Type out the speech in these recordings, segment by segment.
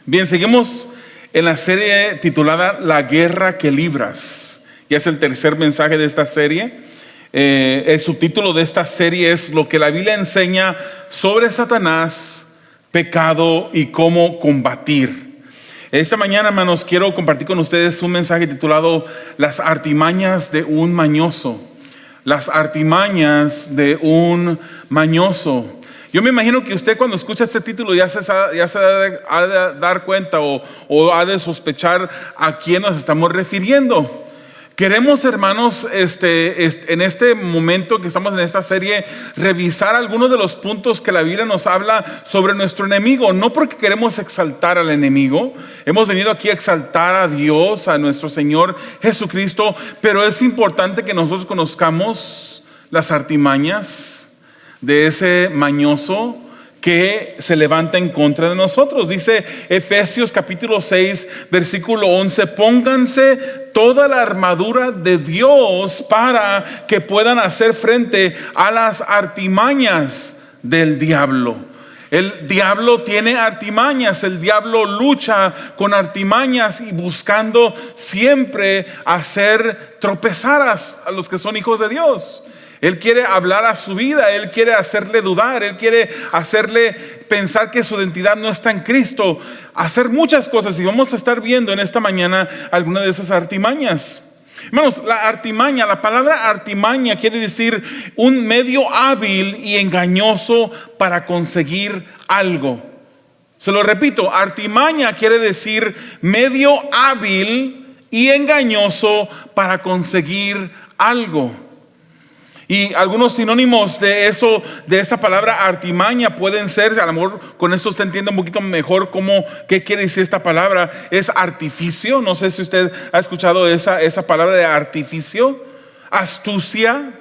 Bien, seguimos en la serie titulada La Guerra que Libras. Ya es el tercer mensaje de esta serie. El subtítulo de esta serie es lo que la Biblia enseña sobre Satanás, pecado y cómo combatir. Esta mañana, hermanos, quiero compartir con ustedes un mensaje titulado Las artimañas de un mañoso. Las artimañas de un mañoso. Yo me imagino que usted cuando escucha este título ya se ha de dar cuenta o ha de sospechar a quién nos estamos refiriendo. Queremos, hermanos, en este momento que estamos en esta serie, revisar algunos de los puntos que la Biblia nos habla sobre nuestro enemigo. No porque queremos exaltar al enemigo, hemos venido aquí a exaltar a Dios, a nuestro Señor Jesucristo, pero es importante que nosotros conozcamos las artimañas de ese mañoso que se levanta en contra de nosotros. Dice Efesios capítulo 6 versículo 11: pónganse toda la armadura de Dios para que puedan hacer frente a las artimañas del diablo. El diablo tiene artimañas, el diablo lucha con artimañas y buscando siempre hacer tropezar a los que son hijos de Dios. Él quiere hablar a su vida, Él quiere hacerle dudar, Él quiere hacerle pensar que su identidad no está en Cristo, hacer muchas cosas, y vamos a estar viendo en esta mañana algunas de esas artimañas. Hermanos, la artimaña, la palabra artimaña quiere decir un medio hábil y engañoso para conseguir algo. Se lo repito, artimaña quiere decir medio hábil y engañoso para conseguir algo. Y algunos sinónimos de eso, de esa palabra artimaña pueden ser, a lo mejor con esto usted entiende un poquito mejor qué quiere decir esta palabra. Es artificio, no sé si usted ha escuchado esa palabra de artificio. Astucia,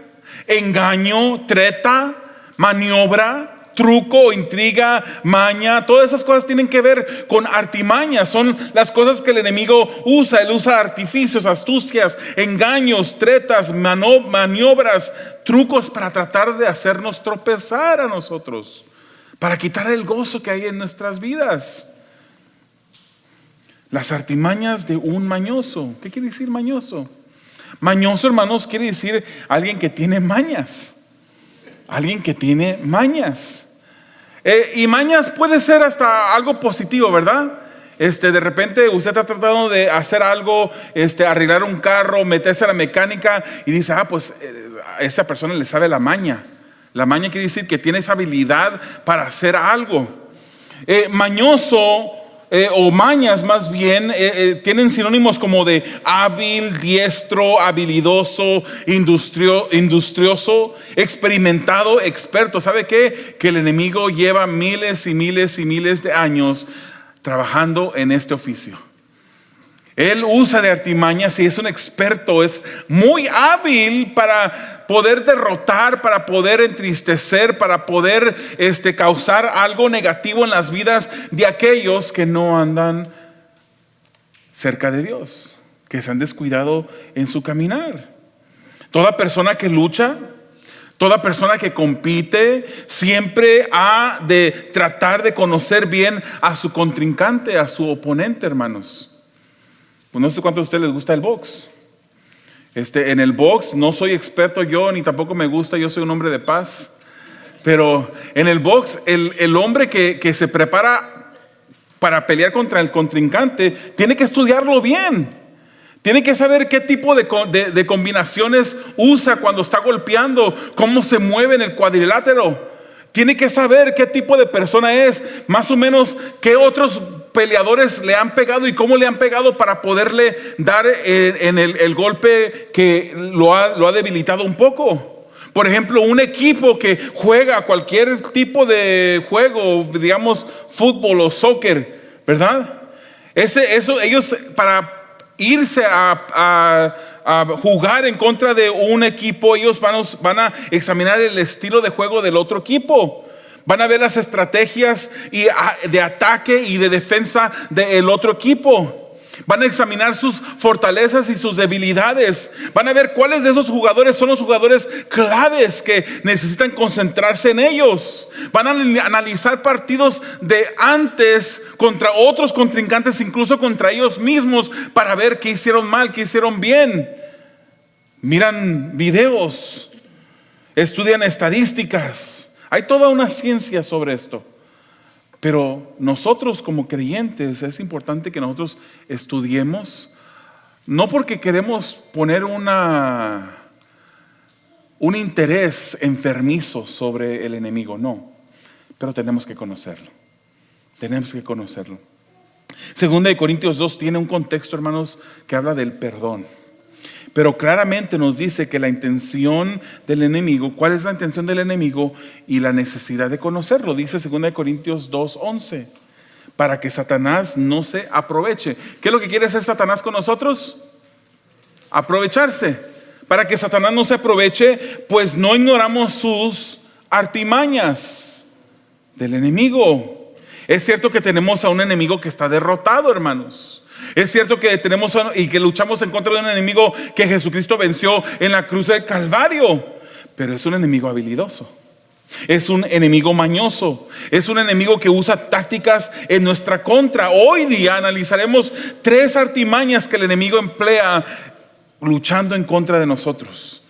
engaño, treta, maniobra, truco, intriga, maña, todas esas cosas tienen que ver con artimañas. Son las cosas que el enemigo usa. Él usa artificios, astucias, engaños, tretas, maniobras, trucos para tratar de hacernos tropezar a nosotros, para quitar el gozo que hay en nuestras vidas. Las artimañas de un mañoso. ¿Qué quiere decir mañoso? Mañoso, hermanos, quiere decir alguien que tiene mañas. Alguien que tiene mañas. Y mañas puede ser hasta algo positivo, ¿verdad? De repente usted está tratando de hacer algo, arreglar un carro, meterse a la mecánica y dice, pues a esa persona le sabe la maña. La maña quiere decir que tiene esa habilidad para hacer algo. Mañoso o mañas más bien tienen sinónimos como de hábil, diestro, habilidoso, industrioso, experimentado, experto. ¿Sabe qué? Que el enemigo lleva miles y miles y miles de años trabajando en este oficio. Él usa de artimañas y es un experto, es muy hábil para poder derrotar, para poder entristecer, para poder causar algo negativo en las vidas de aquellos que no andan cerca de Dios, que se han descuidado en su caminar. Toda persona que lucha, toda persona que compite, siempre ha de tratar de conocer bien a su contrincante, a su oponente, hermanos. Pues no sé cuánto a ustedes les gusta el box. En el box no soy experto yo, ni tampoco me gusta, yo soy un hombre de paz. Pero en el box, el hombre que se prepara para pelear contra el contrincante, tiene que estudiarlo bien. Tiene que saber qué tipo de combinaciones usa cuando está golpeando, cómo se mueve en el cuadrilátero. Tiene que saber qué tipo de persona es, más o menos qué otros peleadores le han pegado y cómo le han pegado para poderle dar en el golpe que lo ha debilitado un poco. Por ejemplo, un equipo que juega cualquier tipo de juego, digamos fútbol o soccer, ¿verdad? Ellos para irse a jugar en contra de un equipo, ellos van a examinar el estilo de juego del otro equipo. Van a ver las estrategias de ataque y de defensa del otro equipo. Van a examinar sus fortalezas y sus debilidades. Van a ver cuáles de esos jugadores son los jugadores claves que necesitan concentrarse en ellos. Van a analizar partidos de antes contra otros contrincantes, incluso contra ellos mismos, para ver qué hicieron mal, qué hicieron bien. Miran videos, estudian estadísticas. Hay toda una ciencia sobre esto. Pero nosotros como creyentes es importante que nosotros estudiemos, no porque queremos poner un interés enfermizo sobre el enemigo, no, pero tenemos que conocerlo. Tenemos que conocerlo. Segunda de Corintios 2 tiene un contexto, hermanos, que habla del perdón. Pero claramente nos dice que la intención del enemigo, ¿cuál es la intención del enemigo? Y la necesidad de conocerlo. Dice 2 Corintios 2:11, para que Satanás no se aproveche. ¿Qué es lo que quiere hacer Satanás con nosotros? Aprovecharse. Para que Satanás no se aproveche, pues no ignoramos sus artimañas del enemigo. Es cierto que tenemos a un enemigo que está derrotado, hermanos. Es cierto que tenemos y que luchamos en contra de un enemigo que Jesucristo venció en la cruz del Calvario, pero es un enemigo habilidoso, es un enemigo mañoso, es un enemigo que usa tácticas en nuestra contra. Hoy día analizaremos 3 artimañas que el enemigo emplea luchando en contra de nosotros.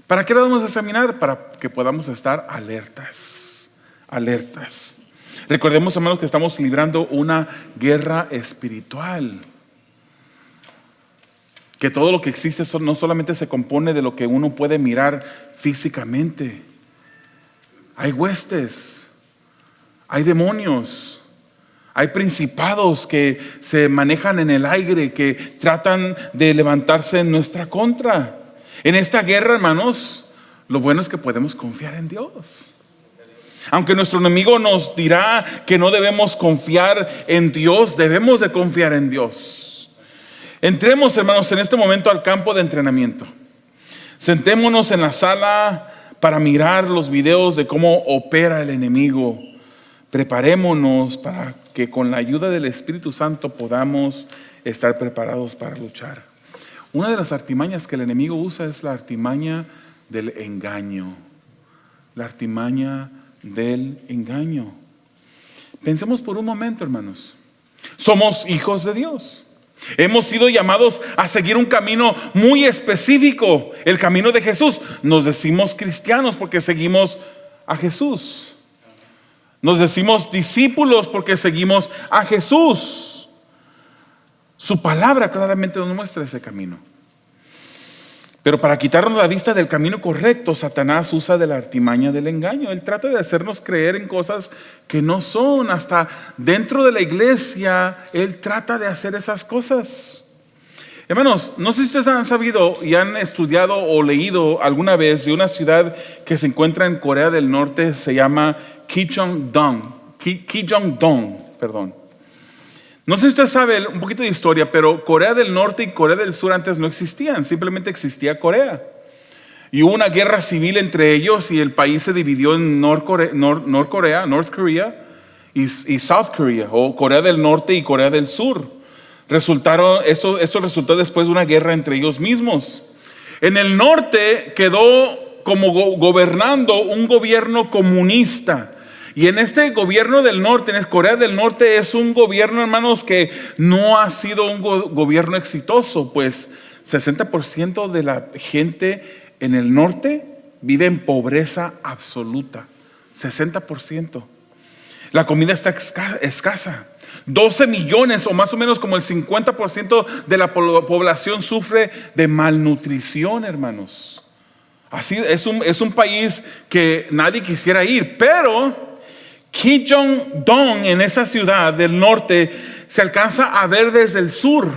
¿Para qué las vamos a examinar? Para que podamos estar alertas. Recordemos, hermanos, que estamos librando una guerra espiritual. Que todo lo que existe no solamente se compone de lo que uno puede mirar físicamente. Hay huestes, hay demonios, hay principados que se manejan en el aire, que tratan de levantarse en nuestra contra. En esta guerra, hermanos, lo bueno es que podemos confiar en Dios. Aunque nuestro enemigo nos dirá que no debemos confiar en Dios, debemos de confiar en Dios. Entremos, hermanos, en este momento al campo de entrenamiento. Sentémonos en la sala para mirar los videos de cómo opera el enemigo. Preparémonos para que con la ayuda del Espíritu Santo podamos estar preparados para luchar. Una de las artimañas que el enemigo usa es la artimaña del engaño. La artimaña del engaño. Pensemos por un momento, hermanos. Somos hijos de Dios. Hemos sido llamados a seguir un camino muy específico, el camino de Jesús. Nos decimos cristianos porque seguimos a Jesús. Nos decimos discípulos porque seguimos a Jesús. Su palabra claramente nos muestra ese camino. Pero para quitarnos la vista del camino correcto, Satanás usa de la artimaña del engaño. Él trata de hacernos creer en cosas que no son. Hasta dentro de la iglesia, él trata de hacer esas cosas. Hermanos, no sé si ustedes han sabido y han estudiado o leído alguna vez de una ciudad que se encuentra en Corea del Norte. Se llama Kijongdong. No sé si usted sabe un poquito de historia, pero Corea del Norte y Corea del Sur antes no existían, simplemente existía Corea. Y hubo una guerra civil entre ellos y el país se dividió en North Korea y South Korea, o Corea del Norte y Corea del Sur. Esto resultó después de una guerra entre ellos mismos. En el norte quedó como gobernando un gobierno comunista. Y en este gobierno del norte, en Corea del Norte, es un gobierno, hermanos, que no ha sido un gobierno exitoso, pues 60% de la gente en el norte vive en pobreza absoluta. 60%. La comida está escasa. 12 millones o más o menos como el 50% de la población sufre de malnutrición, hermanos. Así es un país que nadie quisiera ir, pero Kijongdong, en esa ciudad del norte, se alcanza a ver desde el sur.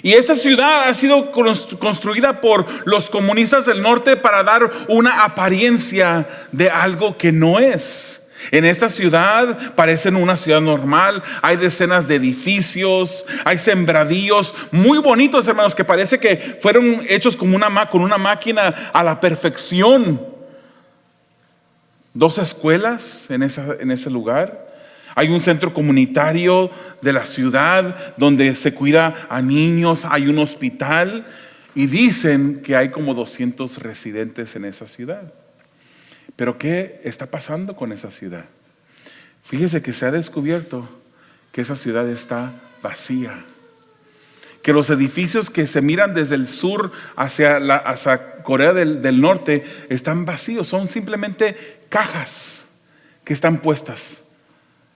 Y esa ciudad ha sido construida por los comunistas del norte para dar una apariencia de algo que no es. En esa ciudad parecen una ciudad normal. Hay decenas de edificios, hay sembradíos muy bonitos, hermanos, que parece que fueron hechos con una máquina a la perfección. 2 escuelas en ese lugar. Hay un centro comunitario de la ciudad donde se cuida a niños, hay un hospital y dicen que hay como 200 residentes en esa ciudad. Pero ¿qué está pasando con esa ciudad? Fíjese que se ha descubierto que esa ciudad está vacía, que los edificios que se miran desde el sur hacia Corea del Norte están vacíos, son simplemente cajas que están puestas.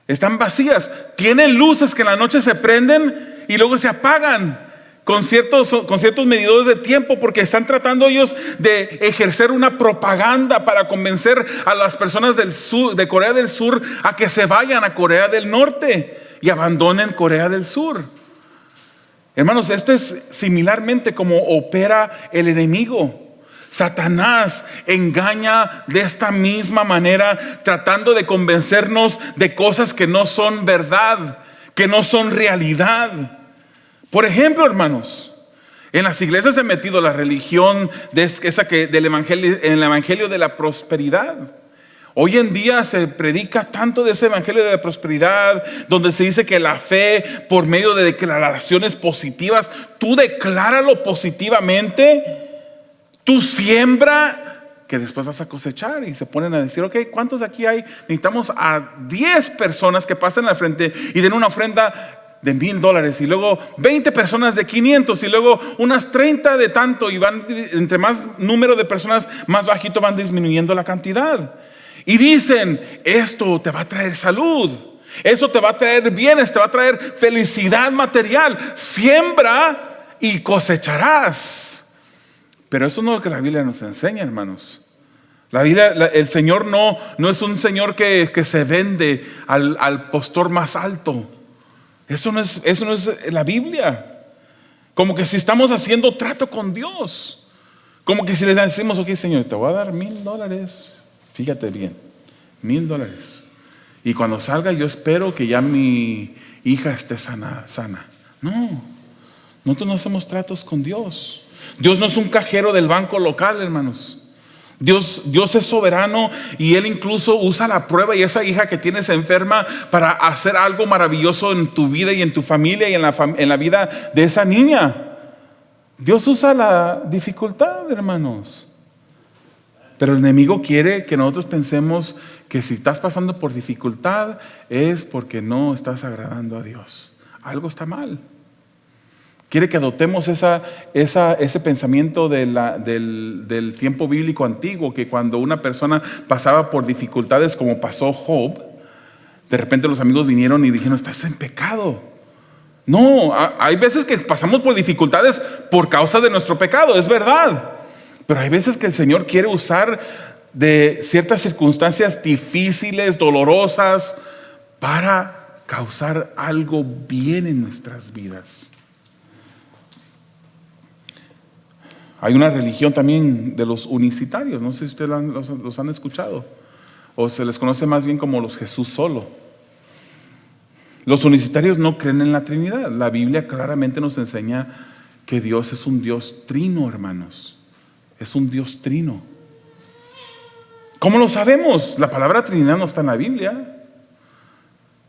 Están vacías, tienen luces que en la noche se prenden y luego se apagan con ciertos medidores de tiempo, porque están tratando ellos de ejercer una propaganda para convencer a las personas del sur, de Corea del Sur, a que se vayan a Corea del Norte y abandonen Corea del Sur. Hermanos, esto es similarmente como opera el enemigo. Satanás engaña de esta misma manera, tratando de convencernos de cosas que no son verdad, que no son realidad. Por ejemplo, hermanos, en las iglesias se ha metido la religión del evangelio, en el evangelio de la prosperidad. Hoy en día se predica tanto de ese evangelio de la prosperidad, donde se dice que la fe, por medio de declaraciones positivas, tú decláralo positivamente. Tú siembra, que después vas a cosechar. Y se ponen a decir, ok, ¿cuántos aquí hay? Necesitamos a 10 personas que pasen al frente y den una ofrenda de $1,000, y luego 20 personas de 500, y luego unas 30 de tanto, y van, entre más número de personas, más bajito van disminuyendo la cantidad. Y dicen, esto te va a traer salud, eso te va a traer bienes, te va a traer felicidad material. Siembra y cosecharás. Pero eso no es lo que la Biblia nos enseña, hermanos. La Biblia, el Señor no es un Señor que se vende al postor más alto. Eso no es la Biblia. Como que si estamos haciendo trato con Dios, como que si le decimos, ok, Señor, te voy a dar $1,000. Fíjate bien, $1,000. Y cuando salga yo espero que ya mi hija esté sana. No, nosotros no hacemos tratos con Dios. Dios no es un cajero del banco local, hermanos. Dios es soberano, y Él incluso usa la prueba y esa hija que tienes enferma para hacer algo maravilloso en tu vida y en tu familia y en la vida de esa niña. Dios usa la dificultad, hermanos. Pero el enemigo quiere que nosotros pensemos que si estás pasando por dificultad es porque no estás agradando a Dios. Algo está mal. Quiere que adoptemos ese pensamiento del tiempo bíblico antiguo, que cuando una persona pasaba por dificultades como pasó Job, de repente los amigos vinieron y dijeron, estás en pecado. No, hay veces que pasamos por dificultades por causa de nuestro pecado, es verdad. Pero hay veces que el Señor quiere usar de ciertas circunstancias difíciles, dolorosas, para causar algo bien en nuestras vidas. Hay una religión también de los unicitarios, no sé si ustedes los han escuchado, o se les conoce más bien como los Jesús solo. Los unicitarios no creen en la Trinidad. La Biblia claramente nos enseña que Dios es un Dios trino, hermanos. Es un Dios trino. ¿Cómo lo sabemos? La palabra Trinidad no está en la Biblia,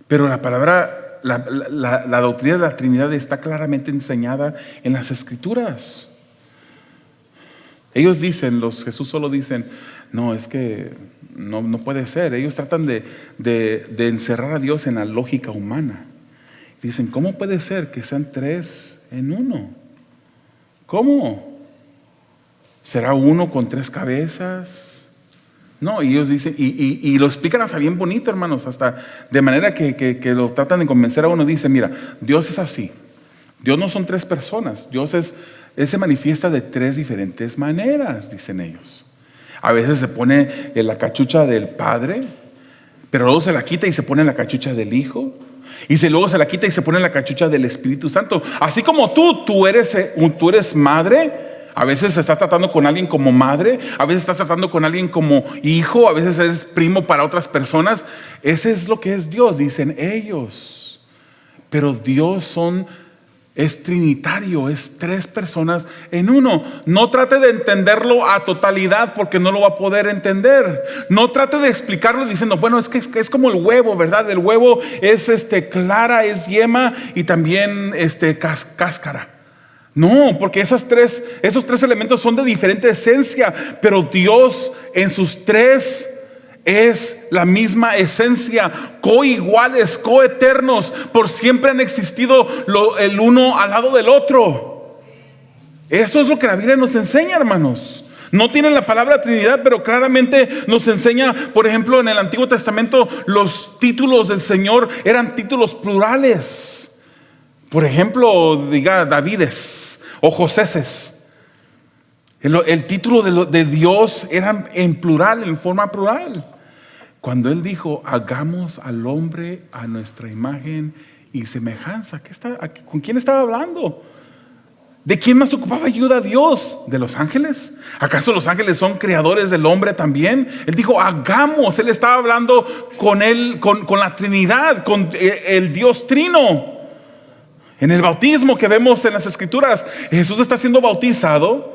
pero la doctrina de la Trinidad está claramente enseñada en las Escrituras. Ellos dicen, los Jesús solo dicen, no, es que no puede ser. Ellos tratan de encerrar a Dios en la lógica humana. Dicen, ¿cómo puede ser que sean 3 en 1? ¿Cómo? ¿Será uno con 3 cabezas? No, y ellos dicen, y lo explican hasta bien bonito, hermanos, hasta de manera que lo tratan de convencer a uno. Dicen, mira, Dios es así. Dios no son 3 personas. Él se manifiesta de 3 diferentes maneras, dicen ellos. A veces se pone en la cachucha del Padre, pero luego se la quita y se pone en la cachucha del Hijo. Y luego se la quita y se pone en la cachucha del Espíritu Santo. Así como tú eres madre. A veces estás tratando con alguien como madre, a veces estás tratando con alguien como hijo, a veces eres primo para otras personas. Ese es lo que es Dios, dicen ellos. Pero Dios son Es trinitario, es tres personas en uno. No trate de entenderlo a totalidad porque no lo va a poder entender. No trate de explicarlo diciendo, bueno, es que es como el huevo, ¿verdad? El huevo es clara, es yema y también cáscara. No, porque esos tres elementos son de diferente esencia, pero Dios en sus tres es la misma esencia, coiguales, coeternos, por siempre han existido el uno al lado del otro. Eso es lo que la Biblia nos enseña, hermanos. No tiene la palabra Trinidad, pero claramente nos enseña, por ejemplo, en el Antiguo Testamento los títulos del Señor eran títulos plurales. Por ejemplo, diga Davides o Joséses. El título de Dios era en plural, en forma plural. Cuando Él dijo, hagamos al hombre a nuestra imagen y semejanza, ¿con quién estaba hablando? ¿De quién más ocupaba ayuda a Dios? ¿De los ángeles? ¿Acaso los ángeles son creadores del hombre también? Él dijo, hagamos. Él estaba hablando con él, con la Trinidad, con el Dios Trino. En el bautismo que vemos en las Escrituras, Jesús está siendo bautizado.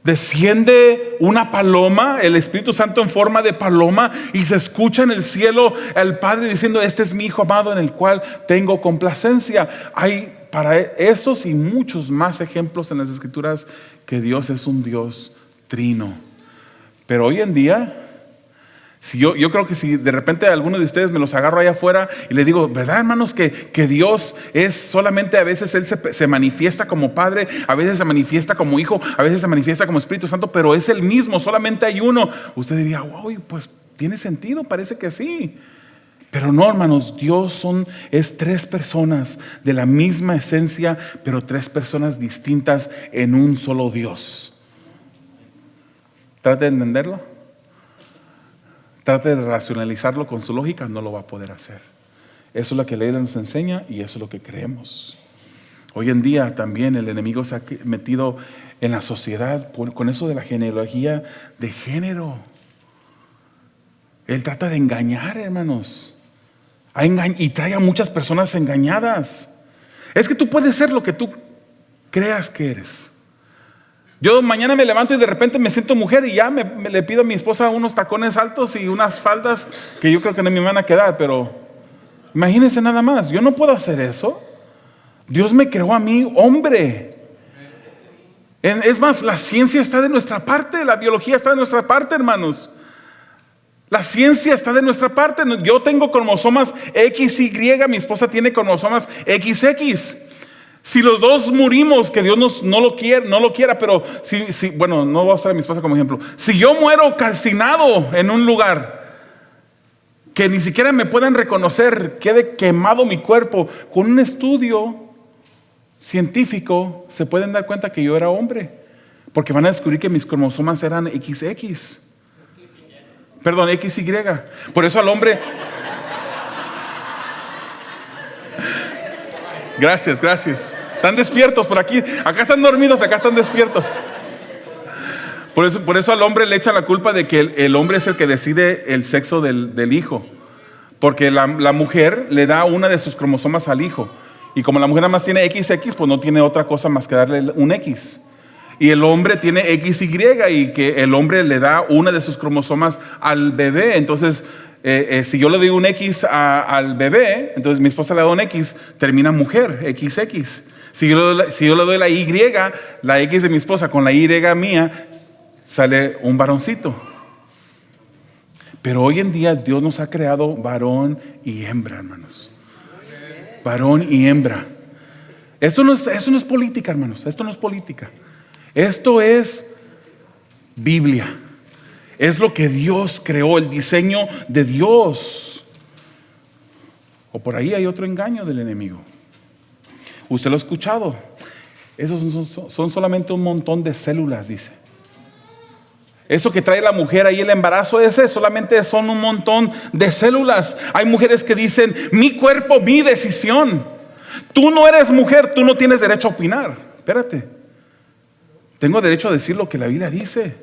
Desciende una paloma, el Espíritu Santo en forma de paloma, y se escucha en el cielo el Padre diciendo, este es mi Hijo amado en el cual tengo complacencia. Hay para esos y muchos más ejemplos en las Escrituras que Dios es un Dios trino. Pero hoy en día, si yo creo que si de repente alguno de ustedes me los agarro allá afuera y les digo, ¿verdad, hermanos, que Dios es solamente, a veces Él se manifiesta como Padre, a veces se manifiesta como Hijo, a veces se manifiesta como Espíritu Santo, pero es el mismo, solamente hay uno? Usted diría, wow, pues tiene sentido, parece que sí. Pero no, hermanos, Dios es tres personas de la misma esencia, pero tres personas distintas en un solo Dios. Trate de entenderlo. Trate de racionalizarlo con su lógica, no lo va a poder hacer. Eso es lo que la Biblia nos enseña y eso es lo que creemos. Hoy en día también el enemigo se ha metido en la sociedad con eso de la genealogía de género. Él trata de engañar, hermanos. Y trae a muchas personas engañadas. Es que tú puedes ser lo que tú creas que eres. Yo mañana me levanto y de repente me siento mujer y ya le pido a mi esposa unos tacones altos y unas faldas que yo creo que no me van a quedar, pero imagínense nada más, yo no puedo hacer eso. Dios me creó a mí hombre. Es más, la ciencia está de nuestra parte, la biología está de nuestra parte, hermanos. La ciencia está de nuestra parte. Yo tengo cromosomas XY, mi esposa tiene cromosomas XX. Si los dos morimos, que Dios no lo quiera, pero bueno, no voy a usar a mi esposa como ejemplo. Si yo muero calcinado en un lugar que ni siquiera me puedan reconocer, quede quemado mi cuerpo, con un estudio científico se pueden dar cuenta que yo era hombre, porque van a descubrir que mis cromosomas eran XX. Perdón, XY. Por eso al hombre... Gracias. Están despiertos por aquí. Acá están dormidos, acá están despiertos. Por eso al hombre le echan la culpa de que el hombre es el que decide el sexo del hijo. Porque la mujer le da una de sus cromosomas al hijo. Y como la mujer nada más tiene XX, pues no tiene otra cosa más que darle un X. Y el hombre tiene XY y que el hombre le da una de sus cromosomas al bebé. Entonces... si yo le doy un X al bebé, entonces mi esposa le da un X, termina mujer, XX. Si yo le doy la Y, la X de mi esposa con la Y mía, sale un varoncito. Pero hoy en día Dios nos ha creado varón y hembra, hermanos. Varón y hembra. Esto no es política, hermanos. Esto no es política. Esto es Biblia. Es lo que Dios creó, el diseño de Dios. O por ahí hay otro engaño del enemigo. Usted lo ha escuchado. Esos son solamente un montón de células, dice. Eso que trae la mujer ahí, el embarazo ese, solamente son un montón de células. Hay mujeres que dicen, mi cuerpo, mi decisión. Tú no eres mujer, tú no tienes derecho a opinar. Espérate. Tengo derecho a decir lo que la Biblia dice.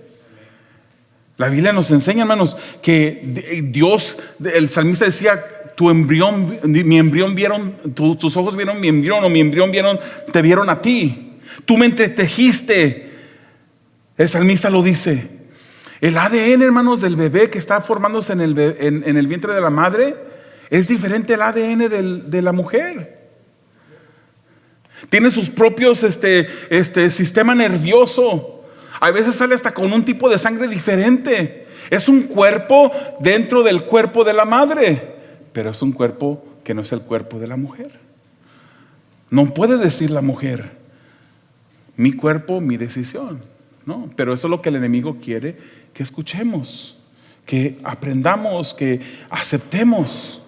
La Biblia nos enseña, hermanos, que Dios, el salmista decía, tu embrión, mi embrión vieron, tus ojos vieron mi embrión, o mi embrión te vieron a ti. Tú me entretejiste. El salmista lo dice. El ADN, hermanos, del bebé que está formándose en el vientre de la madre es diferente al ADN de la mujer. Tiene sus propios sistema nervioso. A veces sale hasta con un tipo de sangre diferente. Es un cuerpo dentro del cuerpo de la madre, pero es un cuerpo que no es el cuerpo de la mujer. No puede decir la mujer, mi cuerpo, mi decisión. No, pero eso es lo que el enemigo quiere que escuchemos, que aprendamos, que aceptemos.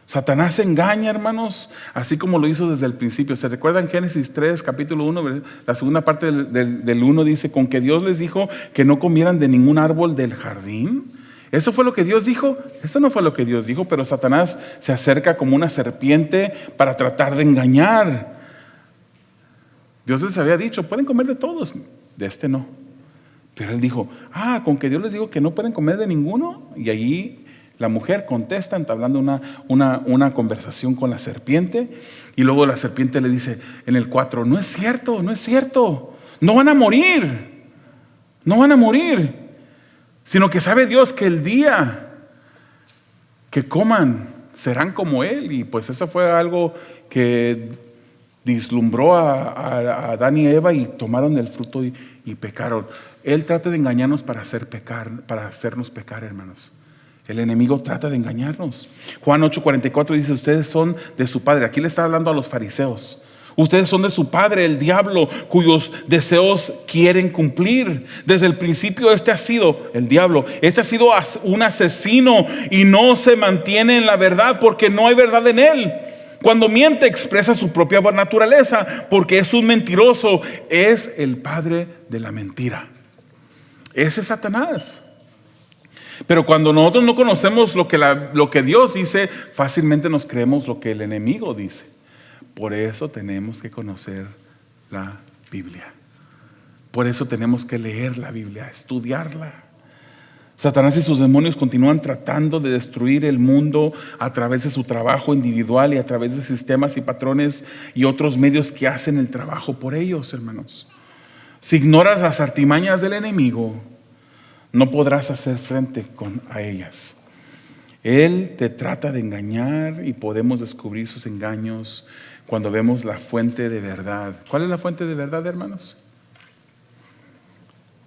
Satanás engaña, hermanos, así como lo hizo desde el principio. ¿Se recuerdan Génesis 3, capítulo 1? La segunda parte del 1 dice, con que Dios les dijo que no comieran de ningún árbol del jardín. ¿Eso fue lo que Dios dijo? Eso no fue lo que Dios dijo, pero Satanás se acerca como una serpiente para tratar de engañar. Dios les había dicho, pueden comer de todos, de este no. Pero él dijo, con que Dios les dijo que no pueden comer de ninguno. Y allí la mujer contesta entablando una conversación con la serpiente. Y luego la serpiente le dice en el 4, no es cierto, no es cierto. No van a morir. No van a morir. Sino que sabe Dios que el día que coman serán como Él. Y pues eso fue algo que vislumbró a Adán y Eva y tomaron el fruto y pecaron. Él trata de engañarnos para hacernos pecar, hermanos. El enemigo trata de engañarnos. Juan 8:44 dice, ustedes son de su padre. Aquí le está hablando a los fariseos. Ustedes son de su padre, el diablo, cuyos deseos quieren cumplir. Desde el principio el diablo, este ha sido un asesino y no se mantiene en la verdad porque no hay verdad en él. Cuando miente expresa su propia naturaleza porque es un mentiroso, es el padre de la mentira. Ese es Satanás. Pero cuando nosotros no conocemos lo que Dios dice, fácilmente nos creemos lo que el enemigo dice. Por eso tenemos que conocer la Biblia. Por eso tenemos que leer la Biblia, estudiarla. Satanás y sus demonios continúan tratando de destruir el mundo a través de su trabajo individual y a través de sistemas y patrones y otros medios que hacen el trabajo por ellos, hermanos. Si ignoras las artimañas del enemigo, no podrás hacer frente a ellas. Él te trata de engañar y podemos descubrir sus engaños cuando vemos la fuente de verdad. ¿Cuál es la fuente de verdad, hermanos?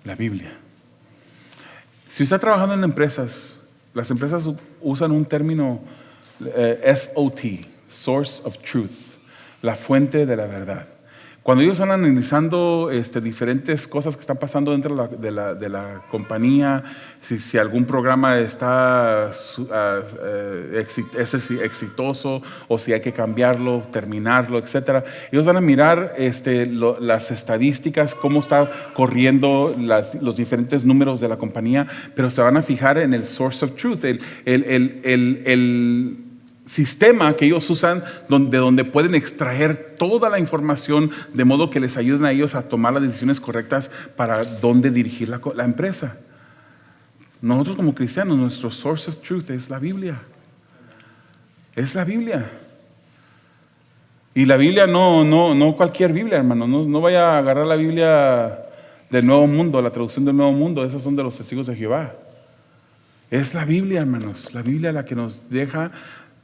La Biblia. Si usted está trabajando en empresas, las empresas usan un término SOT, Source of Truth, la fuente de la verdad. Cuando ellos están analizando diferentes cosas que están pasando dentro de la compañía, si algún programa es exitoso o si hay que cambiarlo, terminarlo, etc. Ellos van a mirar las estadísticas, cómo está corriendo los diferentes números de la compañía, pero se van a fijar en el source of truth, el sistema que ellos usan donde pueden extraer toda la información de modo que les ayuden a ellos a tomar las decisiones correctas para dónde dirigir la empresa. Nosotros como cristianos, nuestro source of truth es la Biblia. Es la Biblia. Y la Biblia no cualquier Biblia, hermano. No vaya a agarrar la Biblia del Nuevo Mundo, la traducción del Nuevo Mundo. Esas son de los Testigos de Jehová. Es la Biblia, hermanos. La Biblia la que nos deja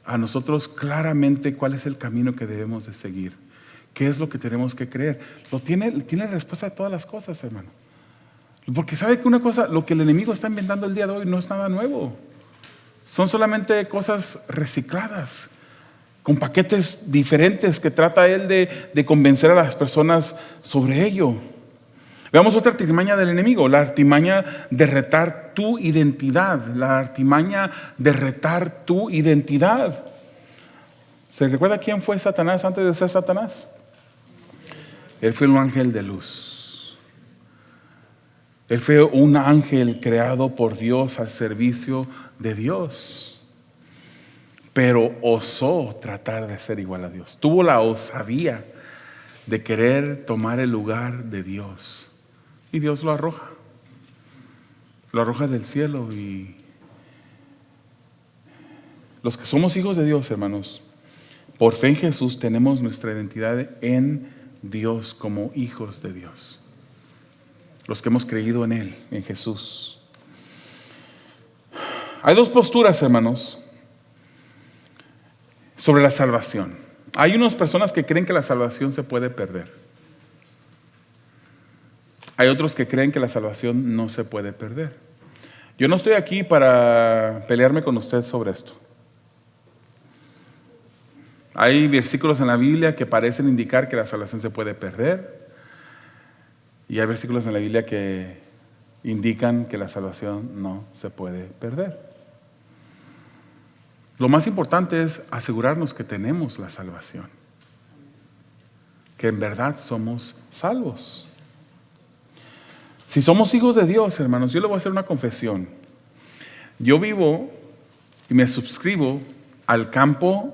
a nosotros claramente cuál es el camino que debemos de seguir, qué es lo que tenemos que creer. Tiene respuesta a todas las cosas, hermano. Porque sabe que una cosa, lo que el enemigo está inventando el día de hoy no es nada nuevo. Son solamente cosas recicladas, con paquetes diferentes que trata él de convencer a las personas sobre ello. Veamos otra artimaña del enemigo, la artimaña de retar tu identidad. La artimaña de retar tu identidad. ¿Se recuerda quién fue Satanás antes de ser Satanás? Él fue un ángel de luz. Él fue un ángel creado por Dios al servicio de Dios. Pero osó tratar de ser igual a Dios. Tuvo la osadía de querer tomar el lugar de Dios. Y Dios lo arroja del cielo y Los que somos hijos de Dios, hermanos, por fe en Jesús tenemos nuestra identidad en Dios como hijos de Dios. Los que hemos creído en Él, en Jesús. Hay dos posturas, hermanos, sobre la salvación. Hay unas personas que creen que la salvación se puede perder. Hay otros que creen que la salvación no se puede perder. Yo no estoy aquí para pelearme con usted sobre esto. Hay versículos en la Biblia que parecen indicar que la salvación se puede perder. Y hay versículos en la Biblia que indican que la salvación no se puede perder. Lo más importante es asegurarnos que tenemos la salvación, que en verdad somos salvos. Si somos hijos de Dios, hermanos, yo le voy a hacer una confesión. Yo vivo y me suscribo al campo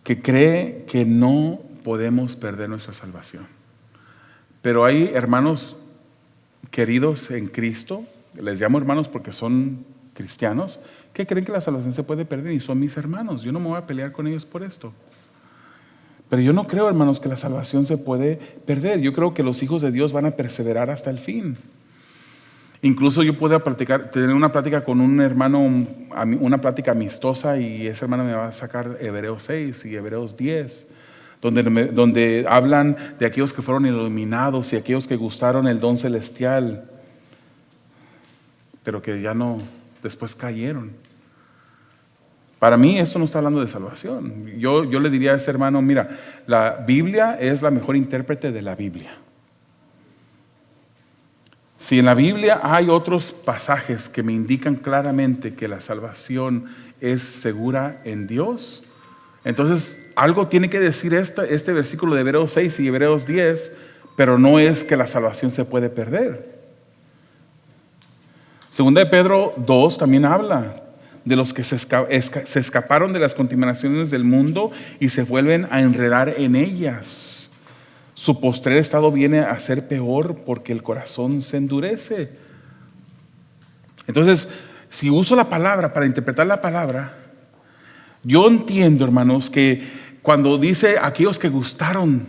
que cree que no podemos perder nuestra salvación. Pero hay hermanos queridos en Cristo, les llamo hermanos porque son cristianos, que creen que la salvación se puede perder y son mis hermanos. Yo no me voy a pelear con ellos por esto. Pero yo no creo, hermanos, que la salvación se puede perder. Yo creo que los hijos de Dios van a perseverar hasta el fin. Incluso yo puedo tener una plática con un hermano, una plática amistosa, y ese hermano me va a sacar Hebreos 6 y Hebreos 10, donde hablan de aquellos que fueron iluminados y aquellos que gustaron el don celestial, pero que ya no, después cayeron. Para mí esto no está hablando de salvación. Yo le diría a ese hermano, mira, la Biblia es la mejor intérprete de la Biblia. Si en la Biblia hay otros pasajes que me indican claramente que la salvación es segura en Dios, entonces algo tiene que decir este versículo de Hebreos 6 y Hebreos 10, pero no es que la salvación se puede perder. Segunda de Pedro 2 también habla de los que se escaparon de las contaminaciones del mundo y se vuelven a enredar en ellas. Su postrer estado viene a ser peor porque el corazón se endurece. Entonces, si uso la palabra para interpretar la palabra, yo entiendo, hermanos, que cuando dice aquellos que gustaron,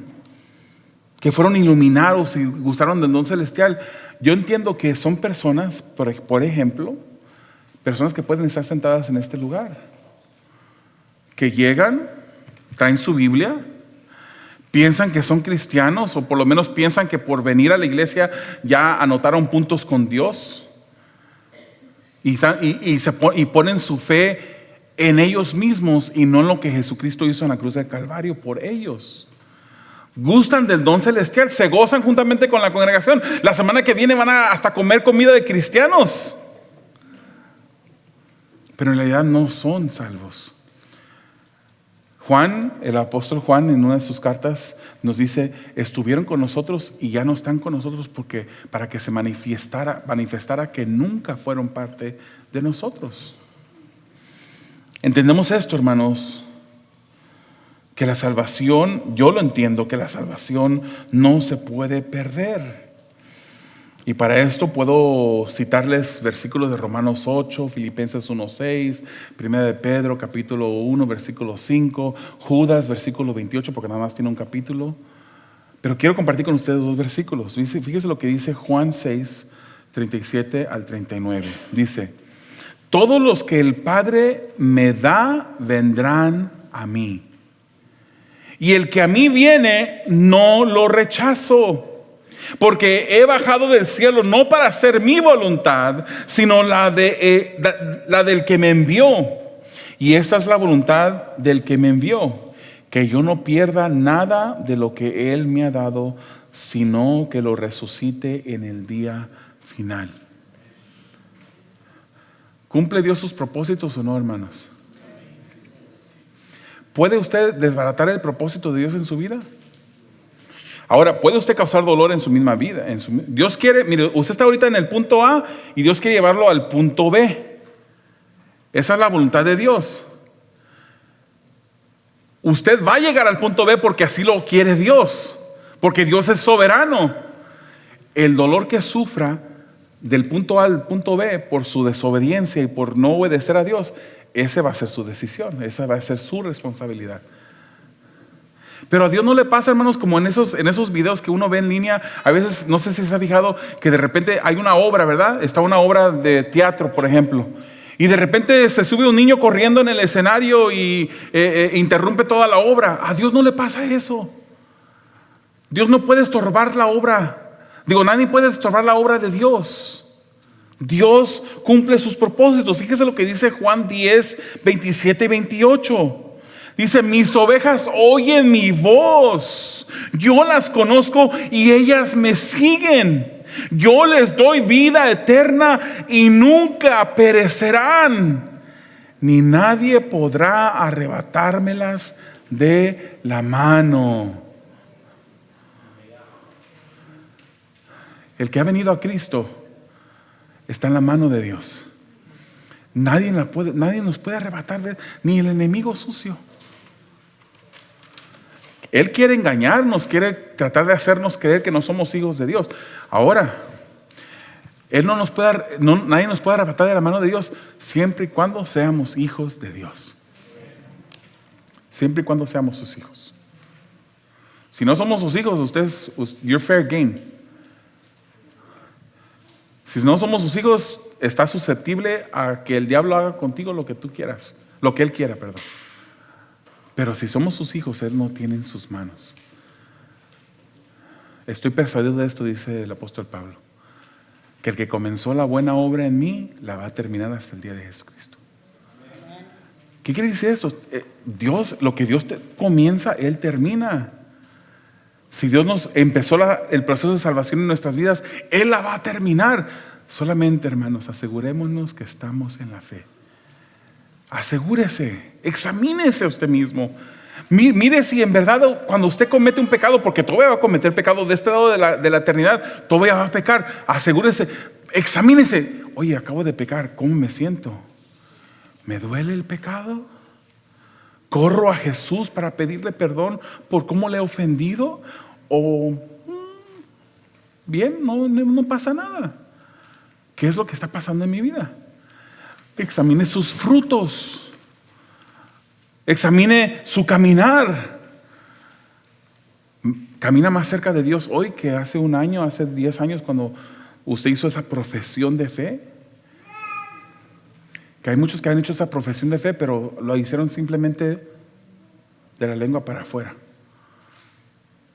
que fueron iluminados y gustaron del don celestial, yo entiendo que son personas, por ejemplo, personas que pueden estar sentadas en este lugar, que llegan, traen su Biblia, piensan que son cristianos, o por lo menos piensan que por venir a la iglesia ya anotaron puntos con Dios, y ponen su fe en ellos mismos y no en lo que Jesucristo hizo en la cruz del Calvario por ellos. Gustan del don celestial, se gozan juntamente con la congregación. La semana que viene van a hasta comer comida de cristianos, pero en realidad no son salvos. Juan, el apóstol Juan, en una de sus cartas nos dice, estuvieron con nosotros y ya no están con nosotros porque para que se manifestara que nunca fueron parte de nosotros. Entendemos esto, hermanos, que la salvación, yo lo entiendo, que la salvación no se puede perder. Y para esto puedo citarles versículos de Romanos 8, Filipenses 1:6, Primera de Pedro capítulo 1, versículo 5, Judas versículo 28, porque nada más tiene un capítulo. Pero quiero compartir con ustedes dos versículos. Fíjese lo que dice Juan 6, 37 al 39. Dice, todos los que el Padre me da vendrán a mí, y el que a mí viene no lo rechazo, porque he bajado del cielo no para hacer mi voluntad, sino la del que me envió. Y esta es la voluntad del que me envió, que yo no pierda nada de lo que Él me ha dado, sino que lo resucite en el día final. ¿Cumple Dios sus propósitos o no, hermanos? ¿Puede usted desbaratar el propósito de Dios en su vida? Ahora, ¿puede usted causar dolor en su misma vida? Dios quiere, mire, usted está ahorita en el punto A y Dios quiere llevarlo al punto B. Esa es la voluntad de Dios. Usted va a llegar al punto B porque así lo quiere Dios, porque Dios es soberano. El dolor que sufra del punto A al punto B por su desobediencia y por no obedecer a Dios, esa va a ser su decisión, esa va a ser su responsabilidad. Pero a Dios no le pasa, hermanos, como en esos videos que uno ve en línea. A veces, no sé si se ha fijado, que de repente hay una obra, ¿verdad? Está una obra de teatro, por ejemplo, y de repente se sube un niño corriendo en el escenario y interrumpe toda la obra. A Dios no le pasa eso. Dios no puede estorbar la obra. Nadie puede estorbar la obra de Dios. Dios cumple sus propósitos. Fíjese lo que dice Juan 10, 27 y 28. Dice: mis ovejas oyen mi voz, yo las conozco y ellas me siguen. Yo les doy vida eterna y nunca perecerán, ni nadie podrá arrebatármelas de la mano. El que ha venido a Cristo está en la mano de Dios. Nadie nos puede arrebatar, ni el enemigo sucio. Él quiere engañarnos, quiere tratar de hacernos creer que no somos hijos de Dios. Ahora, nadie nos puede arrebatar de la mano de Dios siempre y cuando seamos hijos de Dios. Siempre y cuando seamos sus hijos. Si no somos sus hijos, you're fair game. Si no somos sus hijos, está susceptible a que el diablo haga contigo lo que tú quieras, lo que él quiera, perdón. Pero si somos sus hijos, Él no tiene en sus manos. Estoy persuadido de esto, dice el apóstol Pablo, que el que comenzó la buena obra en mí, la va a terminar hasta el día de Jesucristo. ¿Qué quiere decir esto? Lo que Dios comienza, Él termina. Si Dios nos empezó el proceso de salvación en nuestras vidas, Él la va a terminar. Solamente, hermanos, asegurémonos que estamos en la fe. Asegúrese, examínese a usted mismo. Mire si en verdad cuando usted comete un pecado, porque todavía va a cometer pecado de este lado de la eternidad, todavía va a pecar. Asegúrese, examínese. Oye, acabo de pecar, ¿cómo me siento? ¿Me duele el pecado? ¿Corro a Jesús para pedirle perdón por cómo le he ofendido? ¿O bien, no pasa nada? ¿Qué es lo que está pasando en mi vida? Examine sus frutos. Examine su caminar. ¿Camina más cerca de Dios hoy que hace un año, hace 10 años cuando usted hizo esa profesión de fe? Que hay muchos que han hecho esa profesión de fe, pero lo hicieron simplemente de la lengua para afuera.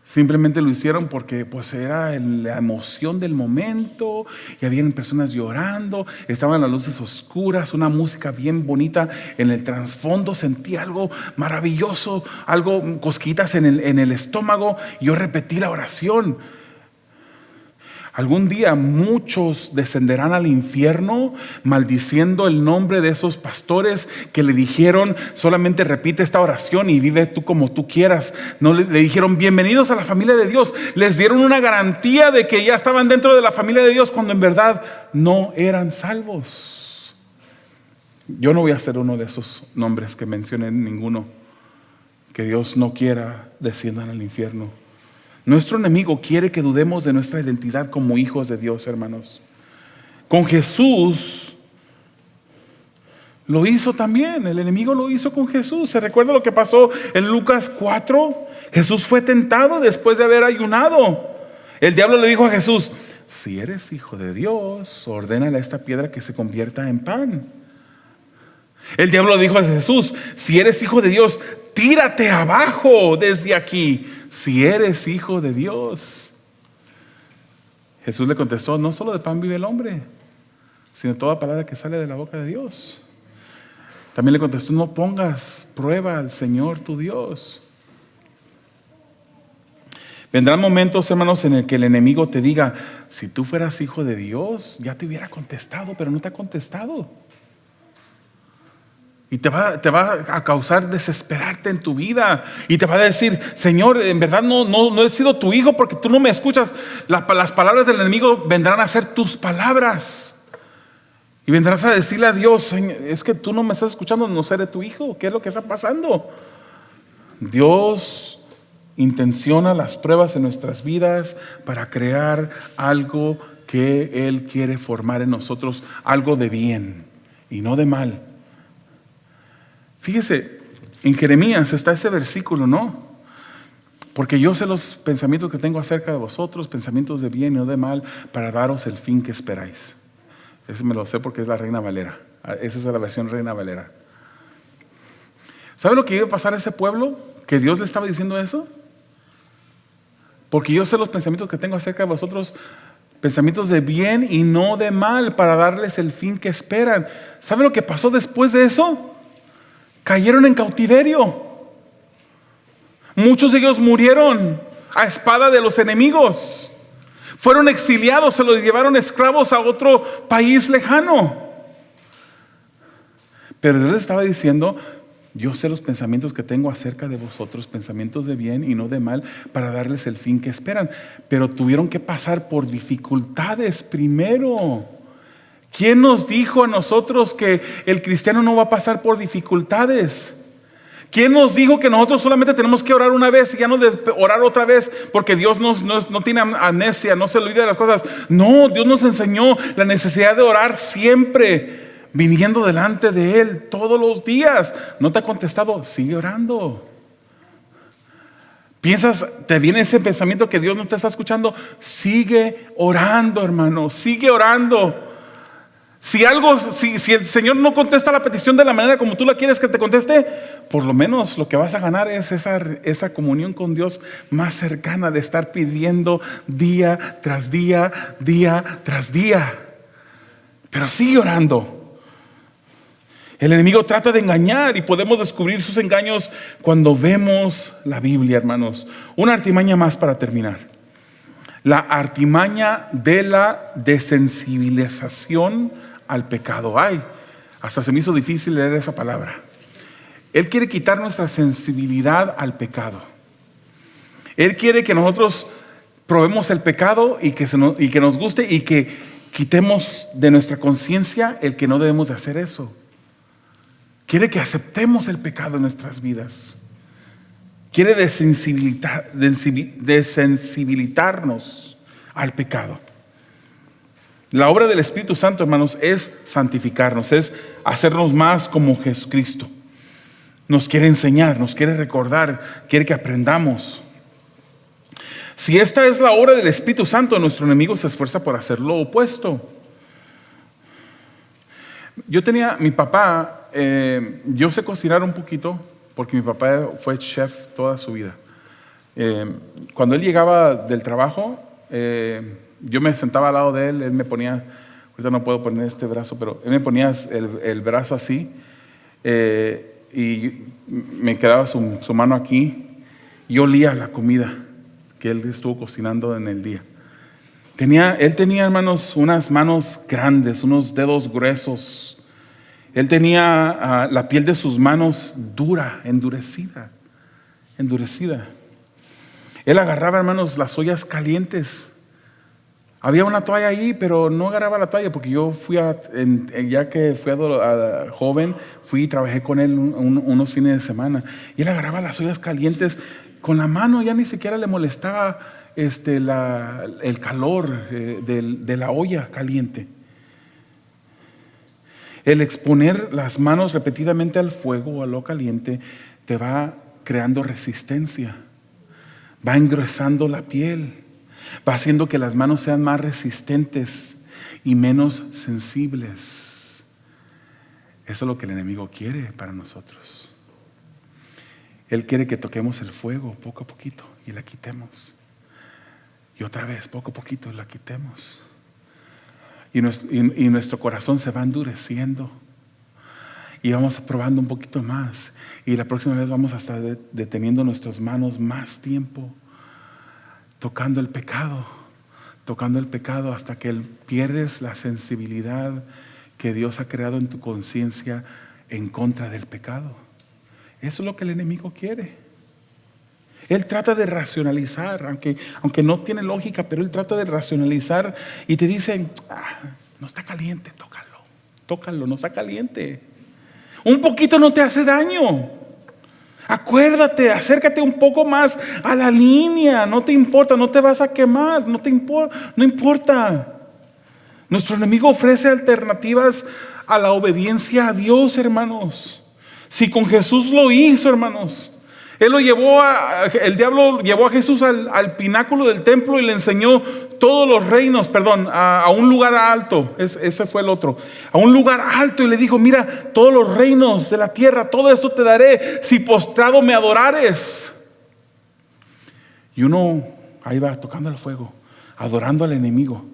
Simplemente lo hicieron porque pues era la emoción del momento y habían personas llorando, estaban las luces oscuras, una música bien bonita en el trasfondo, sentí algo maravilloso, algo cosquillitas en el estómago. Yo repetí la oración. Algún día muchos descenderán al infierno maldiciendo el nombre de esos pastores que le dijeron: solamente repite esta oración y vive tú como tú quieras. No le dijeron: bienvenidos a la familia de Dios. Les dieron una garantía de que ya estaban dentro de la familia de Dios cuando en verdad no eran salvos. Yo no voy a ser uno de esos nombres que mencionen ninguno. Que Dios no quiera desciendan al infierno. Nuestro enemigo quiere que dudemos de nuestra identidad como hijos de Dios, hermanos. Con Jesús lo hizo también. El enemigo lo hizo con Jesús. ¿Se recuerda lo que pasó en Lucas 4? Jesús fue tentado después de haber ayunado. El diablo le dijo a Jesús: si eres hijo de Dios, ordénale a esta piedra que se convierta en pan. El diablo dijo a Jesús: si eres hijo de Dios, tírate abajo desde aquí. Si eres hijo de Dios. Jesús le contestó: no solo de pan vive el hombre, sino toda palabra que sale de la boca de Dios. También le contestó: no pongas prueba al Señor tu Dios. Vendrán momentos, hermanos, en el que el enemigo te diga: si tú fueras hijo de Dios, ya te hubiera contestado, pero no te ha contestado. Y te va a causar desesperarte en tu vida. Y te va a decir: Señor, en verdad no he sido tu hijo porque tú no me escuchas. Las palabras del enemigo vendrán a ser tus palabras. Y vendrás a decirle a Dios: Señor, es que tú no me estás escuchando, no seré tu hijo. ¿Qué es lo que está pasando? Dios intenciona las pruebas en nuestras vidas para crear algo que Él quiere formar en nosotros, algo de bien y no de mal. Fíjese, en Jeremías está ese versículo, ¿no? Porque yo sé los pensamientos que tengo acerca de vosotros, pensamientos de bien y no de mal, para daros el fin que esperáis. Eso me lo sé porque es la Reina Valera. Esa es la versión Reina Valera. ¿Sabe lo que iba a pasar a ese pueblo? ¿Que Dios le estaba diciendo eso? Porque yo sé los pensamientos que tengo acerca de vosotros, pensamientos de bien y no de mal, para darles el fin que esperan. ¿Sabe lo que pasó después de eso? Cayeron en cautiverio. Muchos de ellos murieron a espada de los enemigos. Fueron exiliados, se los llevaron esclavos a otro país lejano. Pero Dios les estaba diciendo: yo sé los pensamientos que tengo acerca de vosotros, pensamientos de bien y no de mal, para darles el fin que esperan. Pero tuvieron que pasar por dificultades primero. ¿Quién nos dijo a nosotros que el cristiano no va a pasar por dificultades? ¿Quién nos dijo que nosotros solamente tenemos que orar una vez y ya no orar otra vez? Porque Dios no tiene amnesia, no se olvida de las cosas. No, Dios nos enseñó la necesidad de orar siempre, viniendo delante de Él todos los días. ¿No te ha contestado? Sigue orando. ¿Piensas, te viene ese pensamiento que Dios no te está escuchando? Sigue orando, hermano, sigue orando. Si el Señor no contesta la petición de la manera como tú la quieres que te conteste, por lo menos lo que vas a ganar es esa comunión con Dios más cercana, de estar pidiendo día tras día, día tras día. Pero sigue orando. El enemigo trata de engañar y podemos descubrir sus engaños cuando vemos la Biblia, hermanos. Una artimaña más para terminar. La artimaña de la desensibilización al pecado. Ay, hasta se me hizo difícil leer esa palabra. Él quiere quitar nuestra sensibilidad al pecado. Él quiere que nosotros probemos el pecado y que nos guste, y que quitemos de nuestra conciencia el que no debemos de hacer eso. Quiere que aceptemos el pecado en nuestras vidas. Quiere desensibilizarnos al pecado. La obra del Espíritu Santo, hermanos, es santificarnos, es hacernos más como Jesucristo. Nos quiere enseñar, nos quiere recordar, quiere que aprendamos. Si esta es la obra del Espíritu Santo, nuestro enemigo se esfuerza por hacer lo opuesto. Mi papá, yo sé cocinar un poquito, porque mi papá fue chef toda su vida. Cuando él llegaba del trabajo, yo me sentaba al lado de él. Él me ponía, ahorita no puedo poner este brazo, pero él me ponía el brazo así, y me quedaba su mano aquí, y olía la comida que él estuvo cocinando en el día. Él tenía, hermanos, unas manos grandes, unos dedos gruesos. Él tenía la piel de sus manos dura, endurecida. Él agarraba, hermanos, las ollas calientes. Había una toalla ahí, pero no agarraba la toalla, porque yo ya que fui joven, fui y trabajé con él unos fines de semana. Y él agarraba las ollas calientes con la mano, ya ni siquiera le molestaba el calor de la olla caliente. El exponer las manos repetidamente al fuego o a lo caliente te va creando resistencia, va engrosando la piel, va haciendo que las manos sean más resistentes y menos sensibles. Eso es lo que el enemigo quiere para nosotros. Él quiere que toquemos el fuego poco a poquito y la quitemos. Y otra vez, poco a poquito, la quitemos. Y nuestro corazón se va endureciendo. Y vamos probando un poquito más. Y la próxima vez vamos a estar deteniendo nuestras manos más tiempo, tocando el pecado hasta que pierdes la sensibilidad que Dios ha creado en tu conciencia en contra del pecado. Eso es lo que el enemigo quiere. Él trata de racionalizar, aunque no tiene lógica, pero él trata de racionalizar y te dice: no está caliente, tócalo, no está caliente. Un poquito no te hace daño. Acuérdate, acércate un poco más a la línea, no te importa, no te vas a quemar, no importa. Nuestro enemigo ofrece alternativas a la obediencia a Dios, hermanos. Si con Jesús lo hizo, hermanos. El diablo llevó a Jesús al pináculo del templo y le enseñó todos los reinos, a un lugar alto. Ese fue el otro. A un lugar alto, y le dijo: mira, todos los reinos de la tierra, todo esto te daré si postrado me adorares. Y uno ahí va tocando el fuego, adorando al enemigo,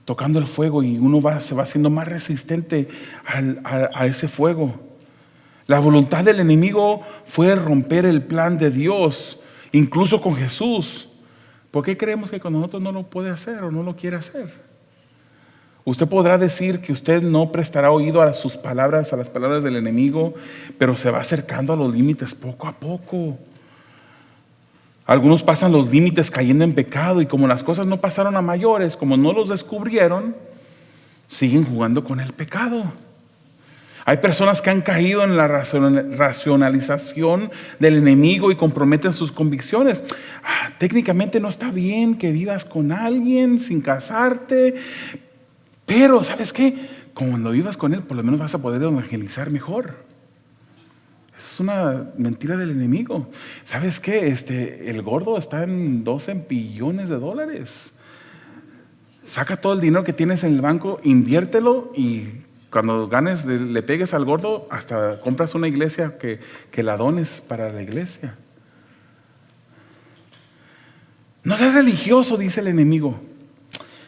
tocando el fuego, y uno se va haciendo más resistente a ese fuego. La voluntad del enemigo fue romper el plan de Dios, incluso con Jesús. ¿Por qué creemos que con nosotros no lo puede hacer o no lo quiere hacer? Usted podrá decir que usted no prestará oído a sus palabras, a las palabras del enemigo, pero se va acercando a los límites poco a poco. Algunos pasan los límites cayendo en pecado, y como las cosas no pasaron a mayores, como no los descubrieron, siguen jugando con el pecado. Hay personas que han caído en la racionalización del enemigo y comprometen sus convicciones. Técnicamente no está bien que vivas con alguien sin casarte, pero ¿sabes qué? Cuando vivas con él, por lo menos vas a poder evangelizar mejor. Eso es una mentira del enemigo. ¿Sabes qué? El gordo está en 12 billones de dólares. Saca todo el dinero que tienes en el banco, inviértelo, y cuando ganes, le pegues al gordo, hasta compras una iglesia que la dones para la iglesia. No seas religioso, dice el enemigo.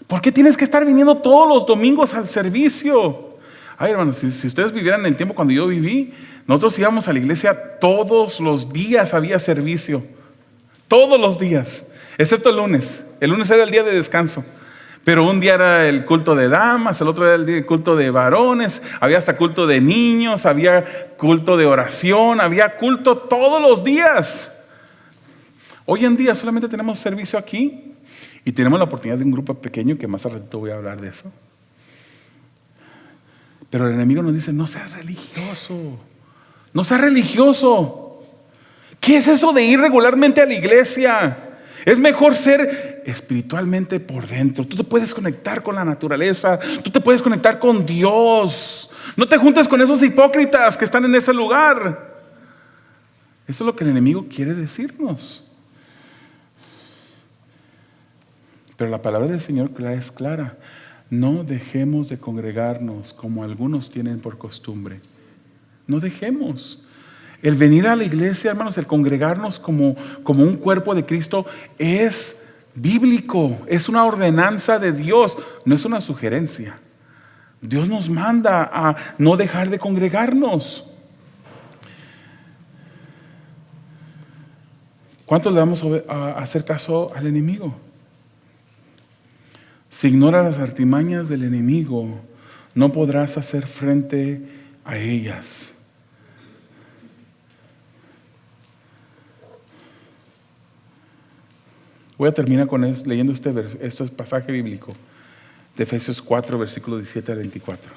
¿Por qué tienes que estar viniendo todos los domingos al servicio? Ay, hermanos, si ustedes vivieran en el tiempo cuando yo viví, nosotros íbamos a la iglesia todos los días, había servicio. Todos los días, excepto el lunes. El lunes era el día de descanso. Pero un día era el culto de damas, el otro era el culto de varones, había hasta culto de niños, había culto de oración, había culto todos los días. Hoy en día solamente tenemos servicio aquí, y tenemos la oportunidad de un grupo pequeño, que más al ratito voy a hablar de eso. Pero el enemigo nos dice: no seas religioso, no seas religioso. ¿Qué es eso de ir regularmente a la iglesia? Es mejor ser espiritualmente por dentro. Tú te puedes conectar con la naturaleza, tú te puedes conectar con Dios. No te juntes con esos hipócritas que están en ese lugar. Eso es lo que el enemigo quiere decirnos. Pero la palabra del Señor es clara: no dejemos de congregarnos como algunos tienen por costumbre. No dejemos. El venir a la iglesia, hermanos, el congregarnos como un cuerpo de Cristo, es bíblico, es una ordenanza de Dios, no es una sugerencia. Dios nos manda a no dejar de congregarnos. ¿Cuántos le vamos a hacer caso al enemigo? Si ignoras las artimañas del enemigo, no podrás hacer frente a ellas. Voy a terminar leyendo este pasaje bíblico de Efesios 4, versículos 17 al 24.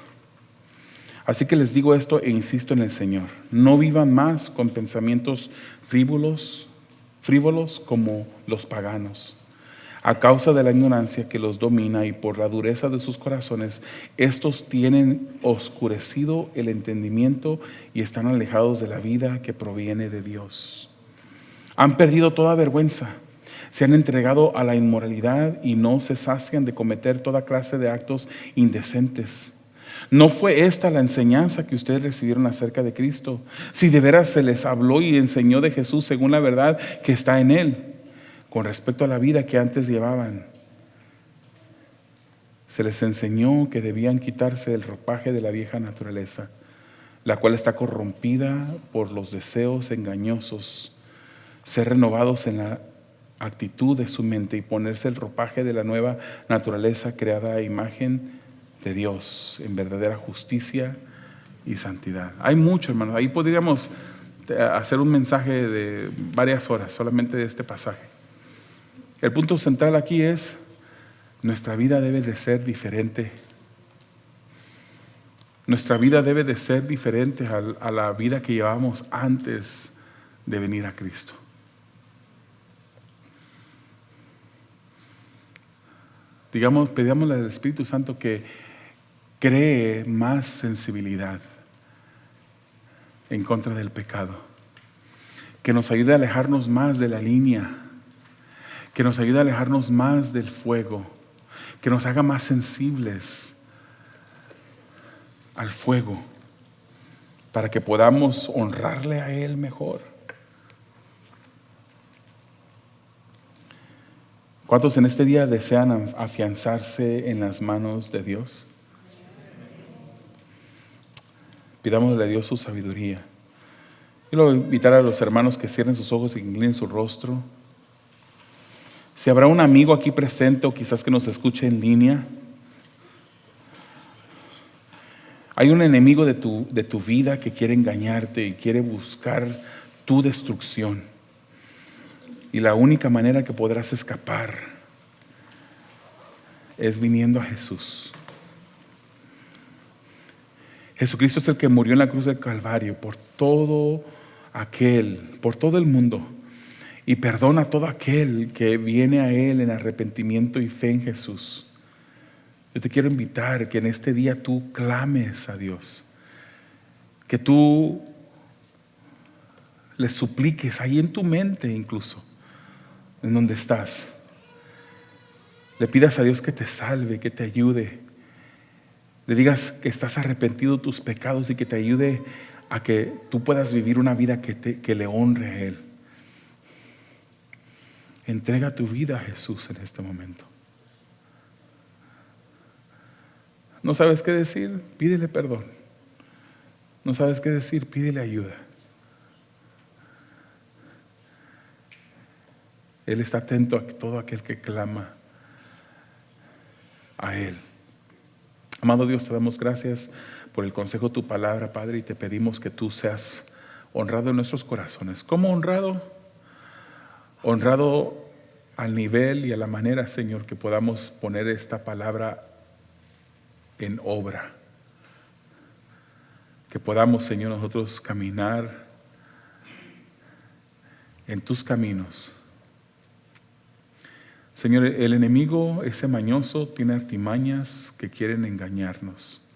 Así que les digo esto e insisto en el Señor: no vivan más con pensamientos frívolos como los paganos. A causa de la ignorancia que los domina y por la dureza de sus corazones, estos tienen oscurecido el entendimiento y están alejados de la vida que proviene de Dios. Han perdido toda vergüenza. Se han entregado a la inmoralidad y no se sacian de cometer toda clase de actos indecentes. ¿No fue esta la enseñanza que ustedes recibieron acerca de Cristo? Si de veras se les habló y enseñó de Jesús según la verdad que está en Él, con respecto a la vida que antes llevaban, se les enseñó que debían quitarse el ropaje de la vieja naturaleza, la cual está corrompida por los deseos engañosos, ser renovados en la actitud de su mente y ponerse el ropaje de la nueva naturaleza creada a imagen de Dios en verdadera justicia y santidad. Hay mucho, hermanos. Ahí podríamos hacer un mensaje de varias horas solamente de este pasaje. El punto central aquí es: nuestra vida debe de ser diferente. Nuestra vida debe de ser diferente a la vida que llevábamos antes de venir a Cristo. Pidámosle al Espíritu Santo que cree más sensibilidad, en contra del pecado. Que nos ayude a alejarnos más de la línea. Que nos ayude a alejarnos más del fuego. Que nos haga más sensibles al fuego, para que podamos honrarle a Él mejor. ¿Cuántos en este día desean afianzarse en las manos de Dios? Pidámosle a Dios su sabiduría. Yo lo voy a invitar a los hermanos que cierren sus ojos y que inclinen su rostro. Si habrá un amigo aquí presente o quizás que nos escuche en línea, hay un enemigo de tu vida que quiere engañarte y quiere buscar tu destrucción. Y la única manera que podrás escapar es viniendo a Jesús. Jesucristo es el que murió en la cruz del Calvario por todo el mundo. Y perdona a todo aquel que viene a Él en arrepentimiento y fe en Jesús. Yo te quiero invitar que en este día tú clames a Dios. Que tú le supliques ahí en tu mente incluso, en donde estás. Le pidas a Dios que te salve, que te ayude. Le digas que estás arrepentido de tus pecados y que te ayude a que tú puedas vivir una vida que le honre a Él. Entrega tu vida a Jesús en este momento. ¿No sabes qué decir? Pídele perdón. ¿No sabes qué decir? Pídele ayuda. Él está atento a todo aquel que clama a Él. Amado Dios, te damos gracias por el consejo de tu palabra, Padre, y te pedimos que tú seas honrado en nuestros corazones. ¿Cómo honrado? Honrado al nivel y a la manera, Señor, que podamos poner esta palabra en obra. Que podamos, Señor, nosotros caminar en tus caminos. Señor, el enemigo, ese mañoso, tiene artimañas que quieren engañarnos.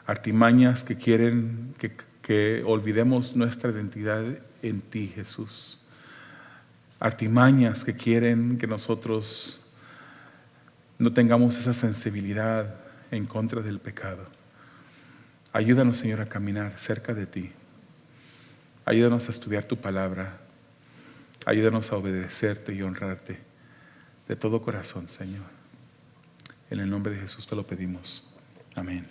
Artimañas que quieren que olvidemos nuestra identidad en ti, Jesús. Artimañas que quieren que nosotros no tengamos esa sensibilidad en contra del pecado. Ayúdanos, Señor, a caminar cerca de ti. Ayúdanos a estudiar tu palabra. Ayúdanos a obedecerte y honrarte de todo corazón, Señor. En el nombre de Jesús te lo pedimos. Amén.